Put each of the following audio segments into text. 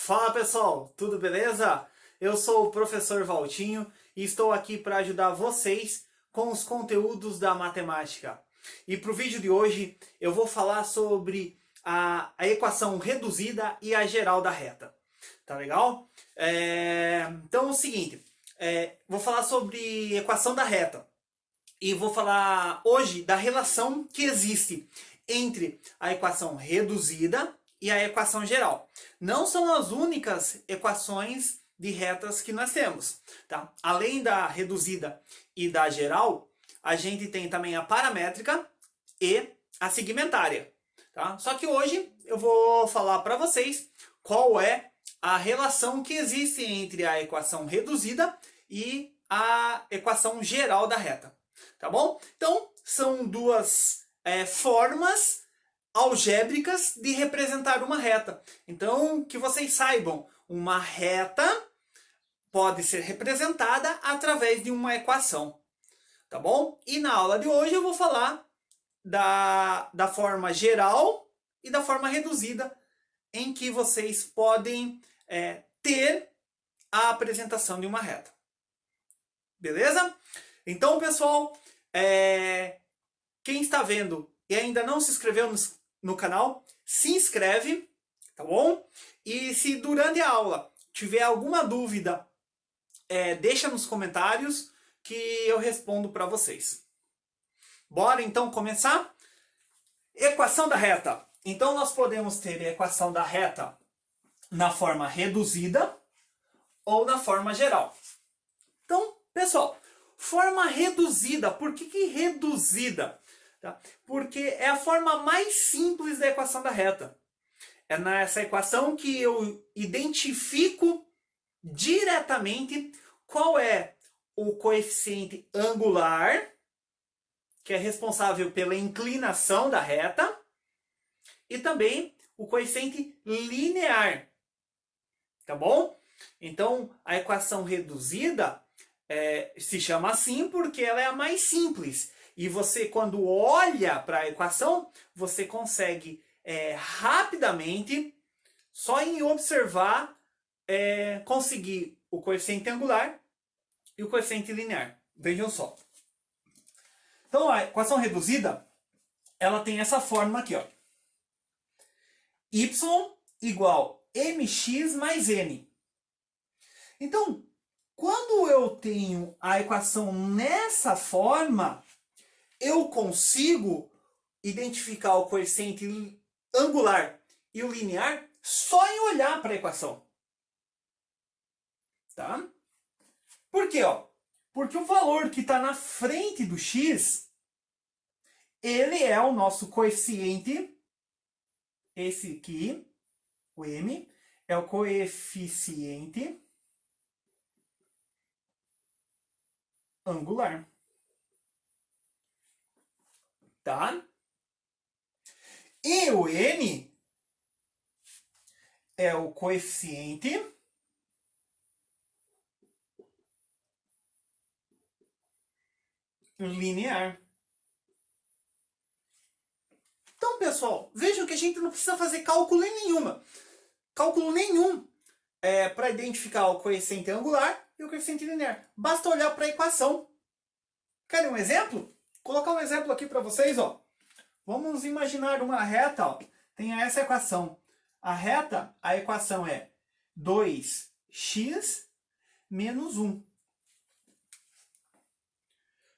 Fala pessoal, tudo beleza? Eu sou o professor Valtinho e estou aqui para ajudar vocês com os conteúdos da matemática. E para o vídeo de hoje eu vou falar sobre a equação reduzida e a geral da reta. Tá legal? Então é o seguinte, vou falar sobre equação da reta. E vou falar hoje da relação que existe entre a equação reduzida e a equação geral. Não são as únicas equações de retas que nós temos. Tá? Além da reduzida e da geral, a gente tem também a paramétrica e a segmentária. Tá? Só que hoje eu vou falar para vocês qual é a relação que existe entre a equação reduzida e a equação geral da reta. Tá bom? Então, são duas formas algébricas de representar uma reta. Então, que vocês saibam, uma reta pode ser representada através de uma equação. Tá bom? E na aula de hoje eu vou falar da forma geral e da forma reduzida, em que vocês podem ter a apresentação de uma reta. Beleza? Então, pessoal, quem está vendo e ainda não se inscreveu no canal, se inscreve, tá bom? E se durante a aula tiver alguma dúvida, deixa nos comentários que eu respondo para vocês. Bora então começar? Equação da reta. Então nós podemos ter a equação da reta na forma reduzida ou na forma geral. Então, pessoal, forma reduzida. Por que reduzida? Tá? Porque é a forma mais simples da equação da reta. É nessa equação que eu identifico diretamente qual é o coeficiente angular, que é responsável pela inclinação da reta, e também o coeficiente linear. Tá bom? Então, a equação reduzida se chama assim porque ela é a mais simples. E você, quando olha para a equação, você consegue rapidamente, só em observar, conseguir o coeficiente angular e o coeficiente linear. Vejam só. Então, a equação reduzida, ela tem essa fórmula aqui, ó. Y igual mx mais n. Então, quando eu tenho a equação nessa forma, eu consigo identificar o coeficiente angular e o linear só em olhar para a equação. Tá? Por quê? Ó? Porque o valor que está na frente do x, ele é o nosso coeficiente, esse aqui, o m, é o coeficiente angular. Tá? E o n é o coeficiente linear. Então, pessoal, vejam que a gente não precisa fazer cálculo nenhum para identificar o coeficiente angular e o coeficiente linear. Basta olhar para a equação. Querem um exemplo? Vou colocar um exemplo aqui para vocês, ó. Vamos imaginar uma reta, ó. Tem essa equação. A reta, a equação é 2x menos 1.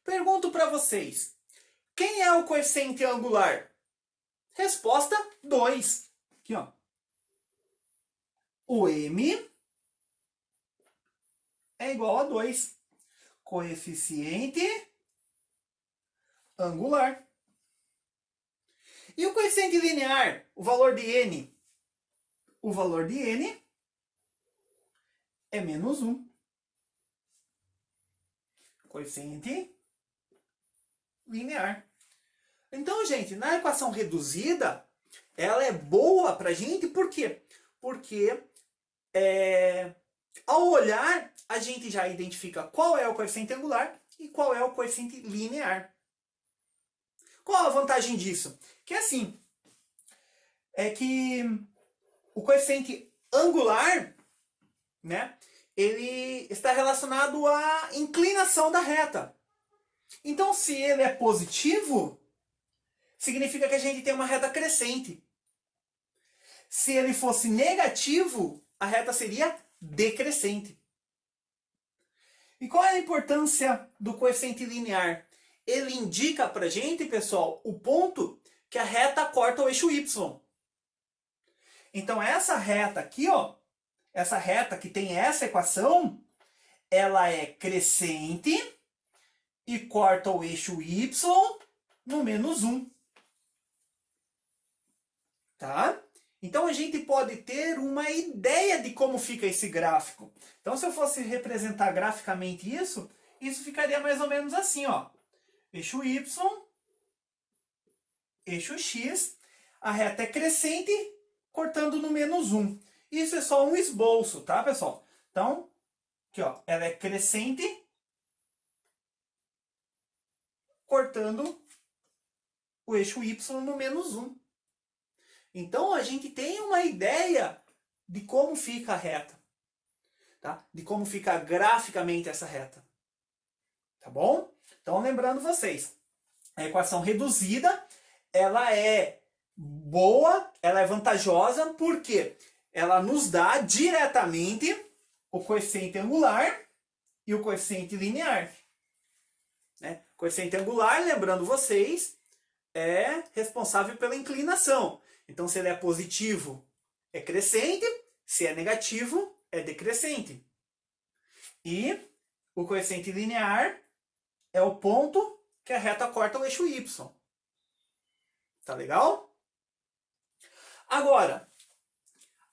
Pergunto para vocês, quem é o coeficiente angular? Resposta 2. Aqui, ó. O m é igual a 2. Coeficiente angular. E o coeficiente linear, o valor de n? O valor de n é menos 1. Coeficiente linear. Então, gente, na equação reduzida, ela é boa para a gente, por quê? Porque ao olhar, a gente já identifica qual é o coeficiente angular e qual é o coeficiente linear. Qual a vantagem disso? Que assim, é que o coeficiente angular, né, ele está relacionado à inclinação da reta. Então, se ele é positivo, significa que a gente tem uma reta crescente. Se ele fosse negativo, a reta seria decrescente. E qual é a importância do coeficiente linear? Ele indica para a gente, pessoal, o ponto que a reta corta o eixo y. Então, essa reta aqui, ó, essa reta que tem essa equação, ela é crescente e corta o eixo y no -1. Tá? Então, a gente pode ter uma ideia de como fica esse gráfico. Então, se eu fosse representar graficamente isso, isso ficaria mais ou menos assim, ó. Eixo y, eixo x, a reta é crescente, cortando no -1. Isso é só um esboço, tá, pessoal? Então, aqui, ó, ela é crescente, cortando o eixo y no -1. Então, a gente tem uma ideia de como fica a reta, tá? De como fica graficamente essa reta. Tá bom? Então, lembrando vocês, a equação reduzida, ela é boa, ela é vantajosa, porque ela nos dá diretamente o coeficiente angular e o coeficiente linear. Né? O coeficiente angular, lembrando vocês, é responsável pela inclinação. Então, se ele é positivo, é crescente, se é negativo, é decrescente. E o coeficiente linear é o ponto que a reta corta o eixo y. Tá legal? Agora,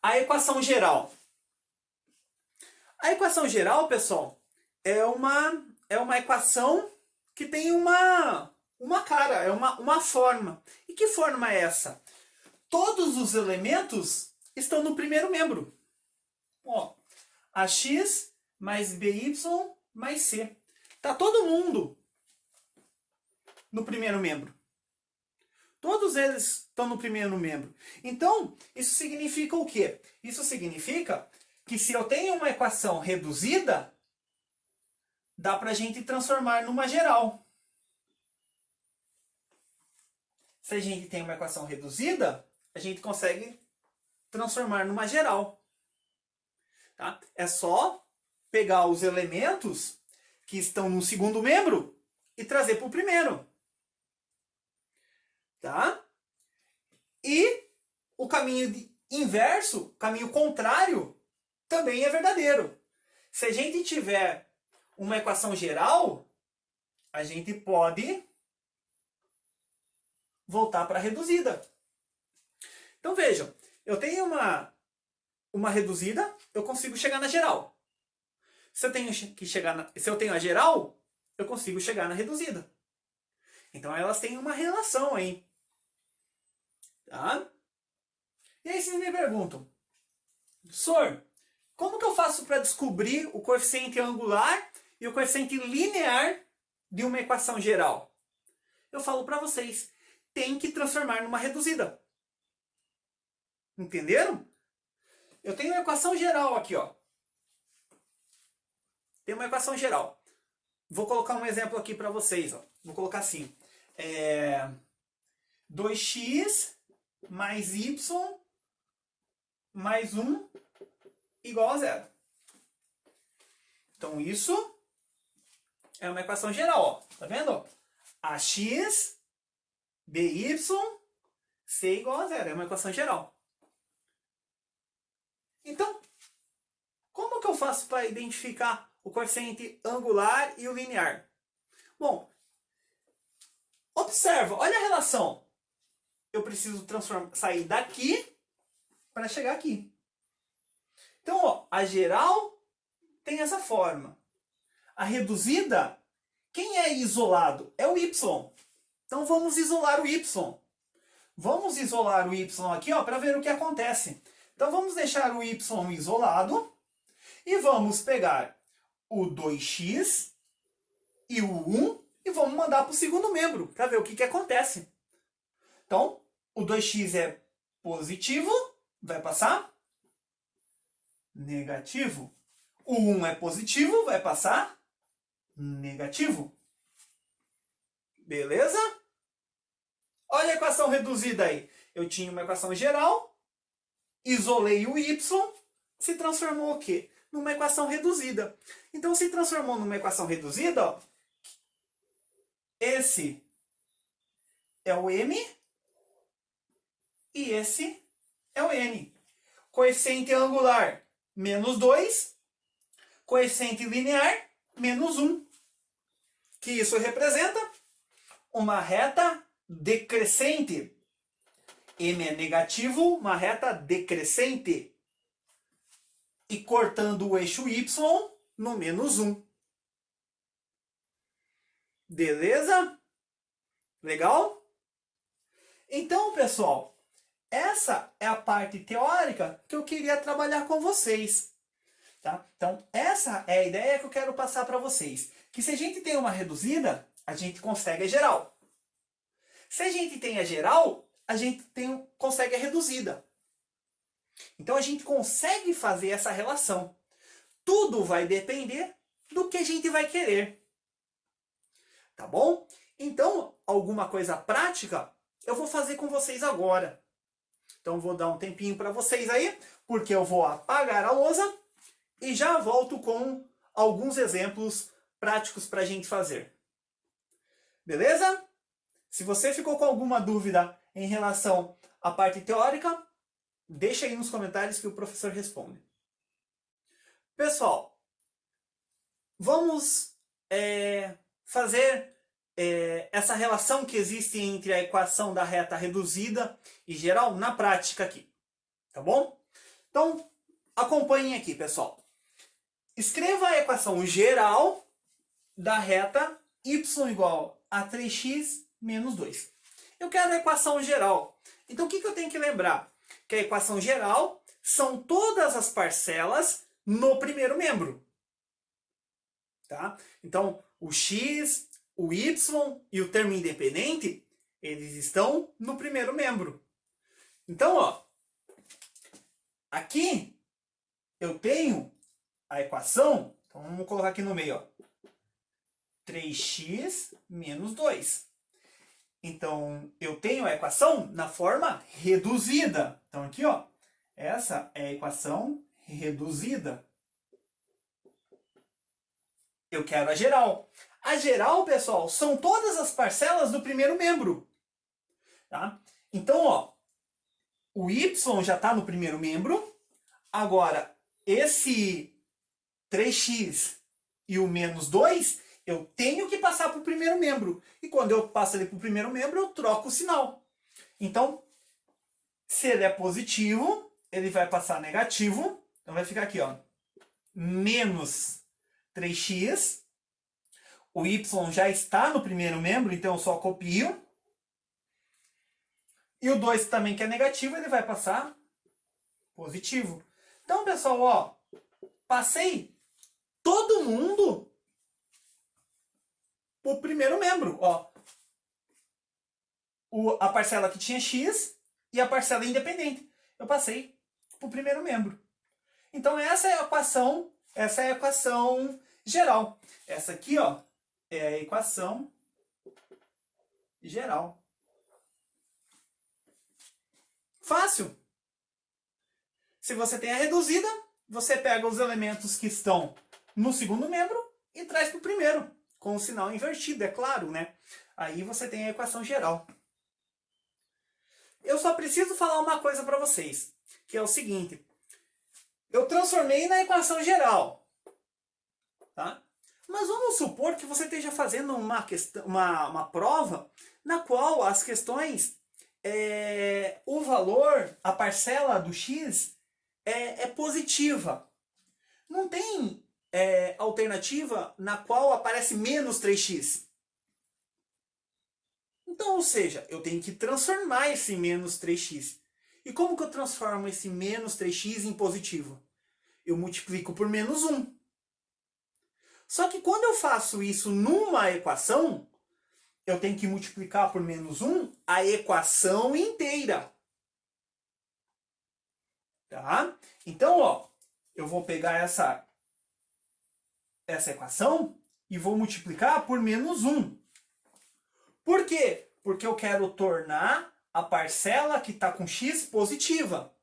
a equação geral. A equação geral, pessoal, é uma equação que tem uma cara, é uma forma. E que forma é essa? Todos os elementos estão no primeiro membro. Ó, ax mais by mais c. Tá todo mundo no primeiro membro. Todos eles estão no primeiro membro. Então, isso significa o quê? Isso significa que se eu tenho uma equação reduzida, dá para a gente transformar numa geral. Se a gente tem uma equação reduzida, a gente consegue transformar numa geral. Tá? É só pegar os elementos que estão no segundo membro e trazer para o primeiro. Tá? E o caminho inverso, caminho contrário, também é verdadeiro. Se a gente tiver uma equação geral, a gente pode voltar para a reduzida. Então vejam, eu tenho uma reduzida, eu consigo chegar na geral. Se eu tenho a geral, eu consigo chegar na reduzida. Então elas têm uma relação aí. Tá? E aí vocês me perguntam, Sor, como que eu faço para descobrir o coeficiente angular e o coeficiente linear de uma equação geral? Eu falo para vocês, tem que transformar numa reduzida. Entenderam? Eu tenho uma equação geral aqui, ó. Tem uma equação geral. Vou colocar um exemplo aqui para vocês, ó. Vou colocar assim, 2x mais y mais 1 igual a 0. Então, isso é uma equação geral, ó. Tá vendo? Ax, by, c igual a 0. É uma equação geral. Então, como que eu faço para identificar o coeficiente angular e o linear? Bom, observa, olha a relação. Eu preciso sair daqui para chegar aqui. Então, ó, a geral tem essa forma. A reduzida, quem é isolado? É o y. Então, vamos isolar o y. Vamos isolar o y aqui, ó, para ver o que acontece. Então, vamos deixar o y isolado e vamos pegar o 2x e o 1 e vamos mandar para o segundo membro para ver o que acontece. Então, o 2x é positivo, vai passar. negativo. O 1 é positivo, vai passar negativo. Beleza? Olha a equação reduzida aí. Eu tinha uma equação geral, isolei o y, se transformou o quê? Numa equação reduzida. Então, se transformou numa equação reduzida, ó, esse é o m e esse é o n. Coeficiente angular, menos 2. Coeficiente linear, menos 1. Que isso representa uma reta decrescente. M é negativo, uma reta decrescente. E cortando o eixo y no menos 1. Beleza? Legal? Então, pessoal, essa é a parte teórica que eu queria trabalhar com vocês. Tá? Então, essa é a ideia que eu quero passar para vocês. Que se a gente tem uma reduzida, a gente consegue a geral. Se a gente tem a geral, a gente consegue a reduzida. Então, a gente consegue fazer essa relação. Tudo vai depender do que a gente vai querer. Tá bom? Então, alguma coisa prática eu vou fazer com vocês agora. Então, vou dar um tempinho para vocês aí, porque eu vou apagar a lousa e já volto com alguns exemplos práticos para a gente fazer. Beleza? Se você ficou com alguma dúvida em relação à parte teórica, deixa aí nos comentários que o professor responde. Pessoal, vamos fazer essa relação que existe entre a equação da reta reduzida e geral na prática aqui. Tá bom? Então, acompanhem aqui, pessoal. Escreva a equação geral da reta y igual a 3x menos 2. Eu quero a equação geral. Então, o que eu tenho que lembrar? Que a equação geral são todas as parcelas no primeiro membro. Tá? Então, o x, o y e o termo independente, eles estão no primeiro membro. Então, ó, aqui eu tenho a equação, então vamos colocar aqui no meio, ó, 3x menos 2. Então, eu tenho a equação na forma reduzida. Então, aqui, ó, essa é a equação reduzida. Eu quero a geral. A geral, pessoal, são todas as parcelas do primeiro membro. Tá? Então, ó, o y já está no primeiro membro. Agora, esse 3x e o menos 2, eu tenho que passar para o primeiro membro. E quando eu passo ele para o primeiro membro, eu troco o sinal. Então, se ele é positivo, ele vai passar negativo. Então, vai ficar aqui, ó, menos 3x. O y já está no primeiro membro, então eu só copio. E o 2 também, que é negativo, ele vai passar positivo. Então, pessoal, ó, passei todo mundo para o primeiro membro. Ó, a parcela que tinha x e a parcela independente. Eu passei para o primeiro membro. Então, essa é a equação geral. Essa aqui, ó, é a equação geral. Fácil. Se você tem a reduzida, você pega os elementos que estão no segundo membro e traz para o primeiro, com o sinal invertido, é claro, né? Aí você tem a equação geral. Eu só preciso falar uma coisa para vocês, que é o seguinte. Eu transformei na equação geral, tá? Mas vamos supor que você esteja fazendo uma prova na qual as questões, o valor, a parcela do x é positiva. Não tem alternativa na qual aparece menos 3x. Então, ou seja, eu tenho que transformar esse menos 3x. E como que eu transformo esse menos 3x em positivo? Eu multiplico por menos 1. Só que quando eu faço isso numa equação, eu tenho que multiplicar por menos 1 a equação inteira. Tá? Então, ó, eu vou pegar essa equação e vou multiplicar por menos 1. Por quê? Porque eu quero tornar a parcela que está com x positiva.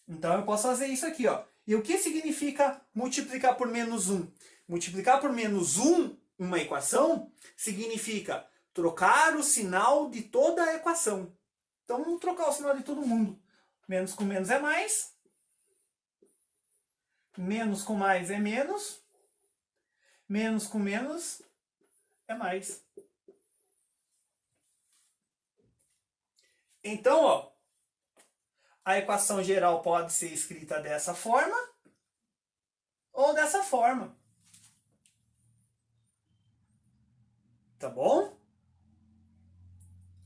Então eu posso fazer isso aqui, ó. E o que significa multiplicar por menos 1? Multiplicar por menos 1 uma equação significa trocar o sinal de toda a equação. Então vamos trocar o sinal de todo mundo. Menos com menos é mais. Menos com mais é menos. Menos com menos é mais. Então, ó, a equação geral pode ser escrita dessa forma ou dessa forma. Tá bom?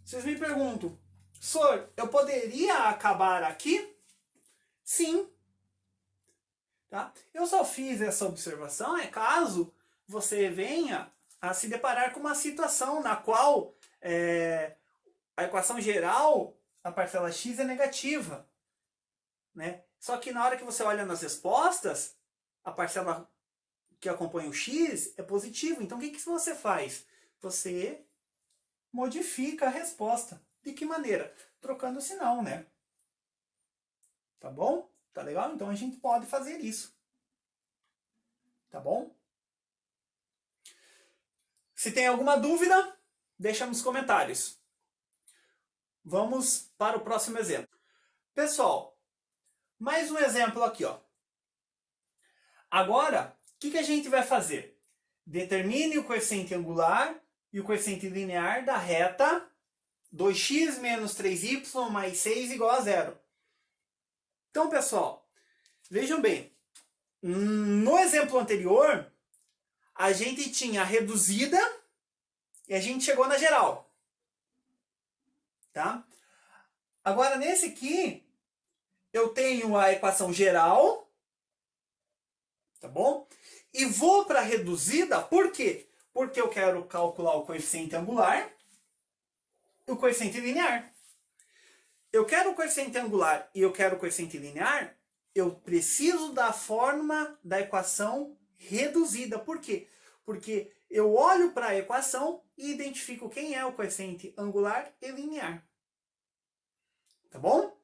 Vocês me perguntam, senhor, eu poderia acabar aqui? Sim. Tá? Eu só fiz essa observação caso você venha a se deparar com uma situação na qual a equação geral, a parcela x é negativa. Né? Só que na hora que você olha nas respostas, a parcela que acompanha o x é positiva. Então o que você faz? Você modifica a resposta. De que maneira? Trocando o sinal, né? Tá bom? Tá legal? Então a gente pode fazer isso. Tá bom? Se tem alguma dúvida, deixa nos comentários. Vamos para o próximo exemplo. Pessoal, mais um exemplo aqui, ó. Agora, o que a gente vai fazer? Determine o coeficiente angular e o coeficiente linear da reta 2x menos 3y mais 6 igual a 0. Então, pessoal, vejam bem. No exemplo anterior, a gente tinha a reduzida e a gente chegou na geral. Tá? Agora, nesse aqui, eu tenho a equação geral, tá bom? E vou para a reduzida, por quê? Porque eu quero calcular o coeficiente angular e o coeficiente linear. Eu quero o coeficiente angular e eu quero o coeficiente linear, eu preciso da forma da equação reduzida. Por quê? Porque eu olho para a equação e identifico quem é o coeficiente angular e linear. Tá bom?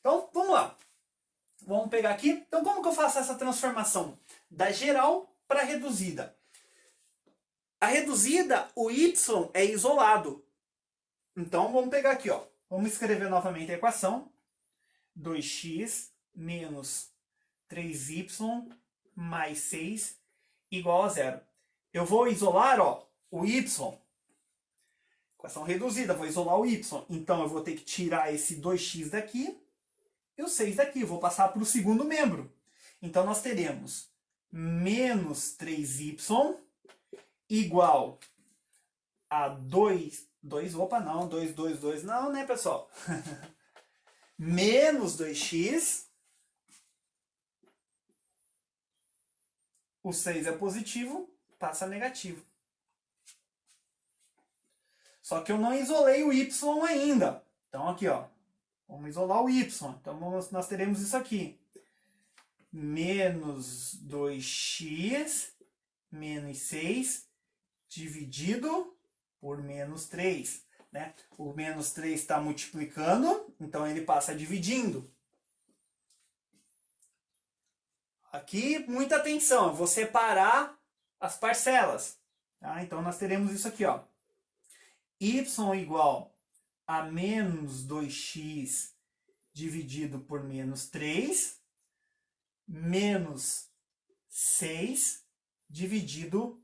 Então, vamos lá. Vamos pegar aqui. Então, como que eu faço essa transformação da geral para a reduzida? A reduzida, o y é isolado. Então, vamos pegar aqui, ó. Vamos escrever novamente a equação. 2x menos 3y mais 6 igual a 0. Eu vou isolar, ó, o y. Equação reduzida, vou isolar o y. Então, eu vou ter que tirar esse 2x daqui e o 6 daqui. Eu vou passar para o segundo membro. Então, nós teremos menos 3y igual a 2, não, né, pessoal? Menos 2x. O 6 é positivo, passa negativo. Só que eu não isolei o y ainda. Então, aqui, ó. Vamos isolar o y. Então, nós teremos isso aqui. Menos 2x menos 6 dividido por menos 3. Né? O menos 3 está multiplicando, então ele passa dividindo. Aqui, muita atenção, eu vou separar as parcelas. Tá? Então, nós teremos isso aqui, ó. Y igual a menos 2x dividido por menos 3, menos 6 dividido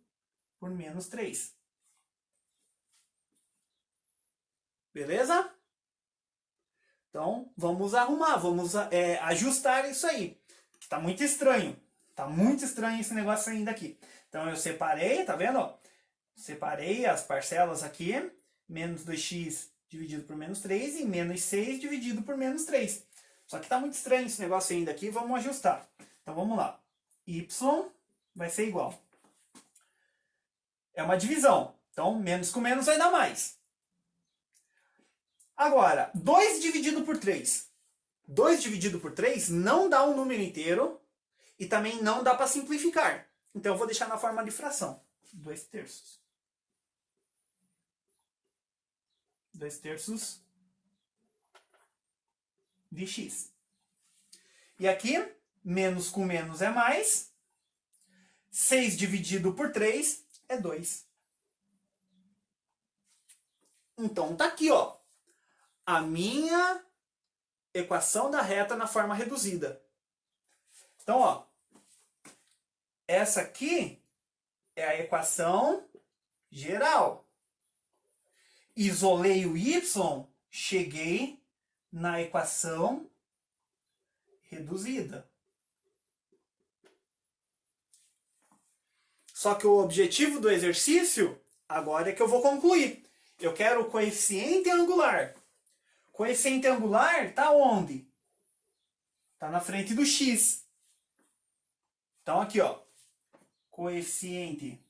por menos 3. Beleza? Então, vamos arrumar, vamos ajustar isso aí. Está muito estranho. Está muito estranho esse negócio ainda aqui. Então, eu separei, tá vendo? Separei as parcelas aqui. Menos 2x dividido por menos 3 e menos 6 dividido por menos 3. Só que está muito estranho esse negócio ainda aqui. Vamos ajustar. Então, vamos lá. Y vai ser igual. É uma divisão. Então, menos com menos vai dar mais. Agora, 2 dividido por 3. 2 dividido por 3 não dá um número inteiro e também não dá para simplificar. Então eu vou deixar na forma de fração. 2 terços. 2 terços de x. E aqui, menos com menos é mais. 6 dividido por 3 é 2. Então tá aqui, ó, a minha equação da reta na forma reduzida. Então, ó, essa aqui é a equação geral. Isolei o y, cheguei na equação reduzida. Só que o objetivo do exercício agora é que eu vou concluir. Eu quero o coeficiente angular. Coeficiente angular está onde? Está na frente do x. Então aqui, ó, coeficiente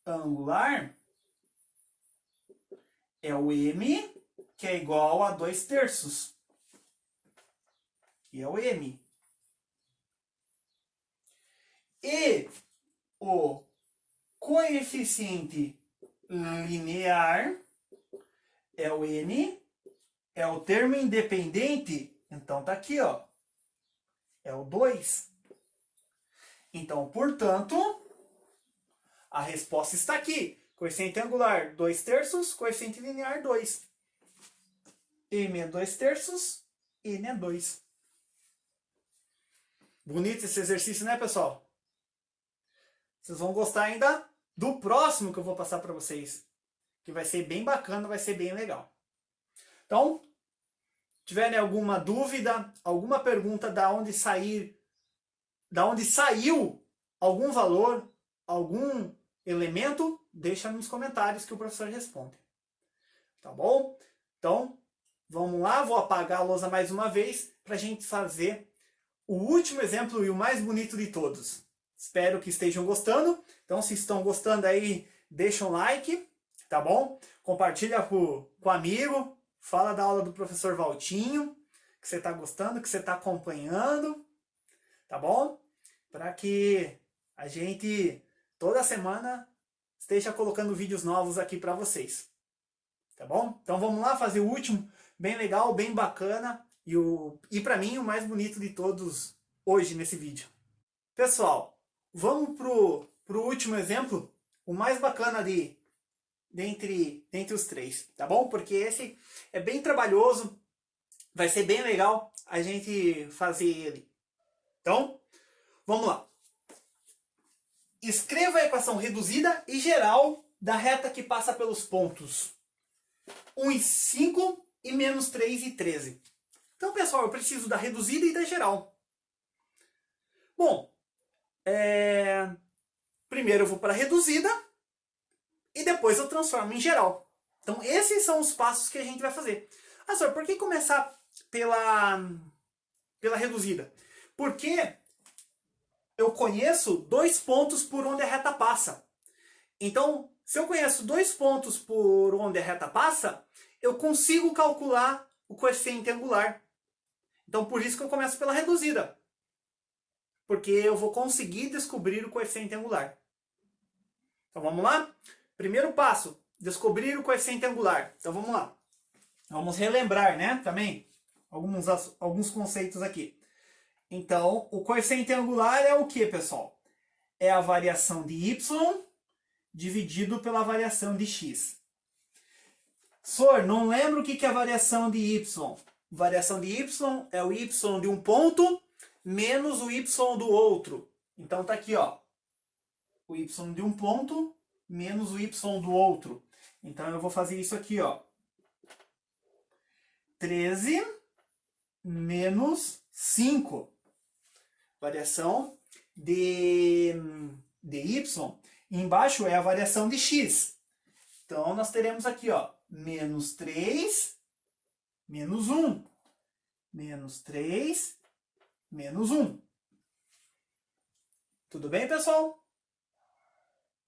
angular é o m, que é igual a 2 terços. E é o m. E o coeficiente linear é o n, é o termo independente, então tá aqui, ó, é o 2. Então, portanto, a resposta está aqui. Coeficiente angular 2 terços, coeficiente linear 2. M é 2 terços, N é 2. Bonito esse exercício, né, pessoal? Vocês vão gostar ainda do próximo que eu vou passar para vocês, que vai ser bem bacana, vai ser bem legal. Então, tiverem alguma dúvida, alguma pergunta da onde saiu algum valor, algum elemento, deixa nos comentários que o professor responde. Tá bom? Então, vamos lá, vou apagar a lousa mais uma vez para a gente fazer o último exemplo e o mais bonito de todos. Espero que estejam gostando. Então, se estão gostando aí, deixa um like, tá bom? Compartilha com o amigo, fala da aula do professor Valtinho, que você está gostando, que você está acompanhando, tá bom? Para que a gente, toda semana, esteja colocando vídeos novos aqui para vocês. Tá bom? Então vamos lá fazer o último, bem legal, bem bacana e para mim o mais bonito de todos hoje nesse vídeo. Pessoal, vamos pro último exemplo, o mais bacana dentre os três, tá bom? Porque esse é bem trabalhoso, vai ser bem legal a gente fazer ele. Então, vamos lá. Escreva a equação reduzida e geral da reta que passa pelos pontos 1 e 5 e menos 3 e 13. Então, pessoal, eu preciso da reduzida e da geral. Bom, primeiro eu vou para a reduzida e depois eu transformo em geral. Então, esses são os passos que a gente vai fazer. Ah, senhor, por que começar pela reduzida? Porque eu conheço 2 pontos por onde a reta passa. Então, se eu conheço 2 pontos por onde a reta passa, eu consigo calcular o coeficiente angular. Então, por isso que eu começo pela reduzida. Porque eu vou conseguir descobrir o coeficiente angular. Então, vamos lá? Primeiro passo, descobrir o coeficiente angular. Então, vamos lá. Vamos relembrar, né? Também alguns conceitos aqui. Então, o coeficiente angular é o que, pessoal? É a variação de y dividido pela variação de x. Sor, não lembro o que é a variação de y. Variação de y é o y de um ponto menos o y do outro. Então tá aqui, ó. O y de um ponto menos o y do outro. Então eu vou fazer isso aqui, ó. 13 menos 5. Variação de y. E embaixo é a variação de x. Então nós teremos aqui, ó, menos 3, menos 1. Menos 3, menos 1. Tudo bem, pessoal?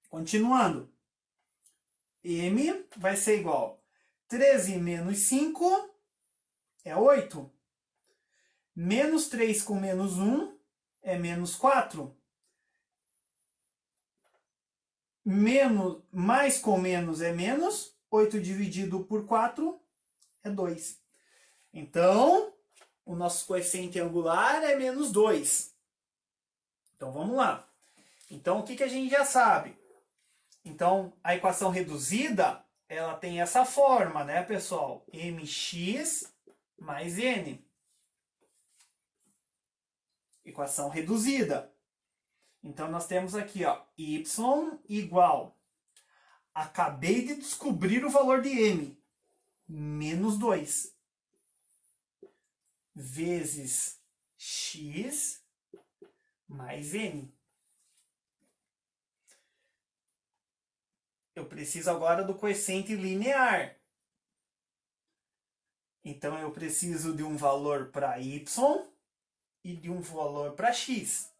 Continuando. M vai ser igual a 13 menos 5 é 8. Menos 3 com menos 1 é menos 4. Mais com menos é menos. 8 dividido por 4 é 2. Então, o nosso coeficiente angular é menos 2. Então, vamos lá. Então, o que a gente já sabe? Então, a equação reduzida, ela tem essa forma, né, pessoal? mx mais n. Equação reduzida. Então, nós temos aqui, ó, y igual. Acabei de descobrir o valor de m. Menos 2. Vezes x mais n. Eu preciso agora do coeficiente linear. Então, eu preciso de um valor para y e de um valor para x.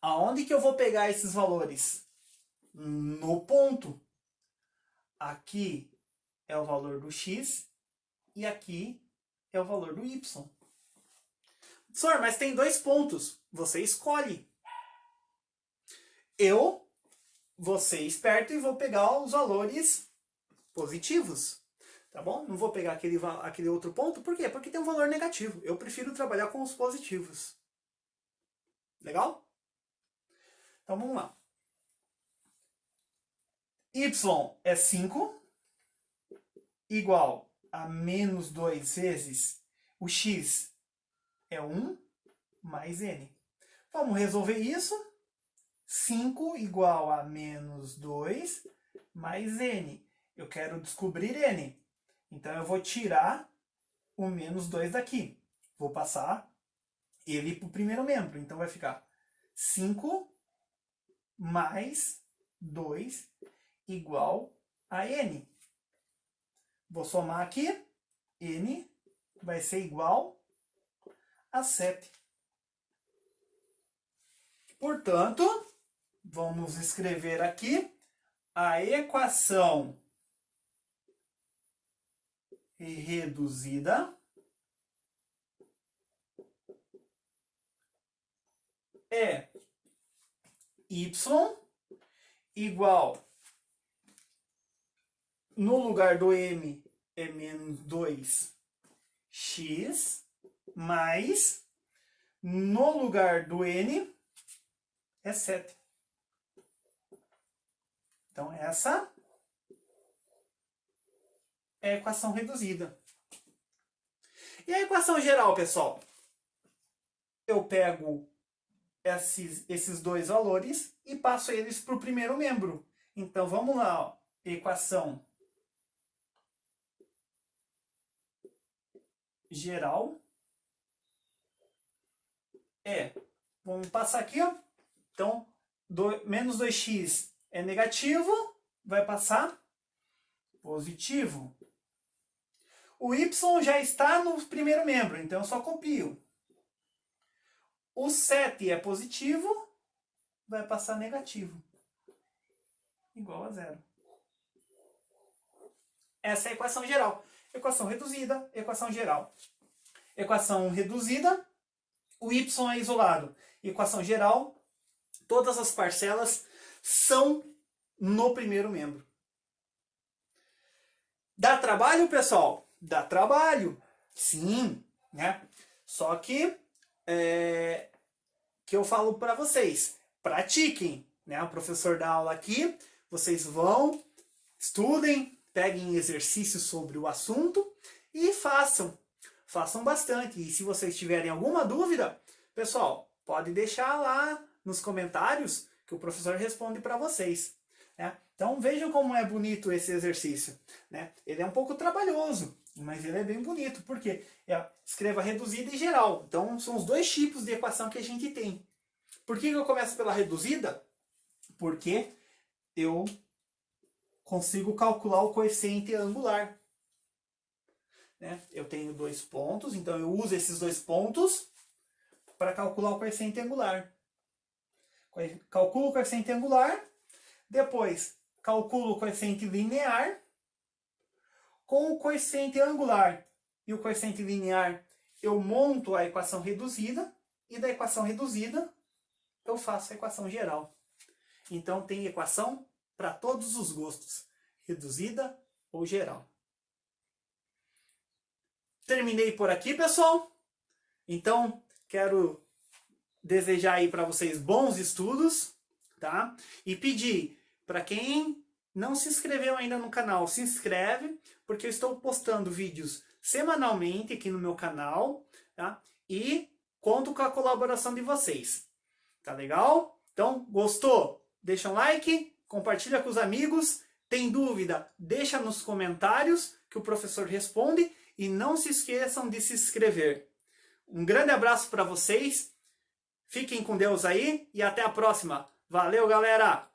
Aonde que eu vou pegar esses valores? No ponto. Aqui é o valor do x e aqui é o valor do y. Professor, mas tem 2 pontos. Você escolhe. Eu vou ser esperto e vou pegar os valores positivos. Tá bom? Não vou pegar aquele outro ponto. Por quê? Porque tem um valor negativo. Eu prefiro trabalhar com os positivos. Legal? Então vamos lá. Y é 5, igual a menos 2 vezes o x é 1 mais n. Vamos resolver isso. 5 igual a menos 2 mais n. Eu quero descobrir n. Então, eu vou tirar o menos 2 daqui. Vou passar ele para o primeiro membro. Então, vai ficar 5 mais 2 igual a n. Vou somar aqui. N vai ser igual a 7. Portanto, vamos escrever aqui a equação reduzida é y igual, no lugar do m é menos 2x, mais, no lugar do n é 7. Então, essa é a equação reduzida. E a equação geral, pessoal? Eu pego esses 2 valores e passo eles para o primeiro membro. Então, vamos lá. Ó. Equação geral vamos passar aqui, ó. Então, menos 2x é negativo, vai passar positivo. O y já está no primeiro membro, então eu só copio. O 7 é positivo, vai passar negativo. Igual a 0. Essa é a equação geral. Equação reduzida, equação geral. Equação reduzida, o y é isolado. Equação geral, todas as parcelas são no primeiro membro. Dá trabalho, pessoal? Dá trabalho. Sim, né? Só que eu falo para vocês, pratiquem, né? O professor dá aula aqui, vocês vão, estudem, peguem exercícios sobre o assunto e façam. Façam bastante. E se vocês tiverem alguma dúvida, pessoal, pode deixar lá nos comentários que o professor responde para vocês. Né? Então vejam como é bonito esse exercício. Né? Ele é um pouco trabalhoso, mas ele é bem bonito. Por quê? Escreva reduzida e geral. Então são os 2 tipos de equação que a gente tem. Por que eu começo pela reduzida? Porque eu consigo calcular o coeficiente angular. Né? Eu tenho 2 pontos, então eu uso esses 2 pontos para calcular o coeficiente angular. Calculo o coeficiente angular, depois calculo o coeficiente linear com o coeficiente angular. e o coeficiente linear eu monto a equação reduzida, e da equação reduzida eu faço a equação geral. Então tem equação para todos os gostos, reduzida ou geral. Terminei por aqui, pessoal. Então quero desejar aí para vocês bons estudos, tá? E pedir para quem não se inscreveu ainda no canal, se inscreve, porque eu estou postando vídeos semanalmente aqui no meu canal, tá? E conto com a colaboração de vocês. Tá legal? Então, gostou? Deixa um like, compartilha com os amigos. Tem dúvida? Deixa nos comentários que o professor responde. E não se esqueçam de se inscrever. Um grande abraço para vocês. Fiquem com Deus aí e até a próxima. Valeu, galera!